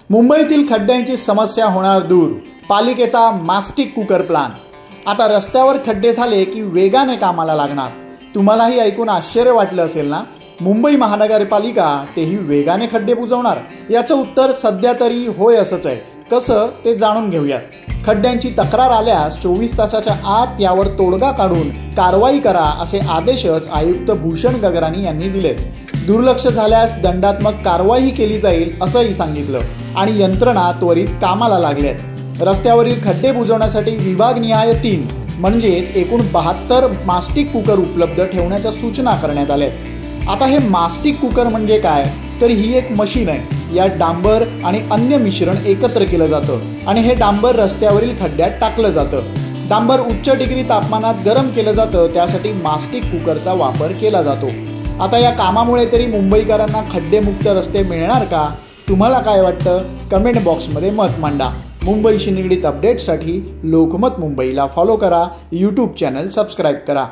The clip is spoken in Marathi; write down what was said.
मुंबईतील खड्ड्यांची समस्या होणार दूर, पालिकेचा मास्टिक कुकर प्लान। आता रस्त्यावर खड्डे झाले की वेगाने कामाला लागणार। तुम्हालाही ऐकून आश्चर्य वाटलं असेल ना? मुंबई महानगरपालिका तेही वेगाने खड्डे बुजवणार? याचं उत्तर सध्या तरी होय असंच आहे। कसं ते जाणून घेऊयात। खड्ड्यांची तक्रार आल्यास 24 तासाच्या आत यावर तोडगा काढून कारवाई करा असे आदेशच आयुक्त भूषण गगरानी यांनी दिलेत। दुर्लक्ष झाल्यास दंडात्मक कारवाई केली जाईल असंही सांगितलं आणि यंत्रणा त्वरित कामाला लागल्यात। रस्त्यावरील खड्डे बुजवण्यासाठी विभागनिहाय 3 म्हणजेच एकूण 72 मास्टिक कुकर उपलब्ध ठेवण्याच्या सूचना करण्यात आल्यात। आता हे मास्टिक कुकर म्हणजे काय? तर ही एक मशीन आहे। यात डांबर आणि अन्य मिश्रण एकत्र केलं जातं आणि हे डांबर रस्त्यावरील खड्ड्यात टाकलं जातं। डांबर उच्च डिग्री तापमानात गरम केलं जातं, त्यासाठी मास्टिक कुकरचा वापर केला जातो। आता या कामामुळे तरी मुंबईकरांना खड्डेमुक्त रस्ते मिळणार का? तुम्हाला काय वाटतं? कमेंट बॉक्समध्ये मत मांडा। मुंबईशी निगडीत अपडेट्ससाठी लोकमत मुंबईला फॉलो करा, यूट्यूब चॅनल सबस्क्राईब करा।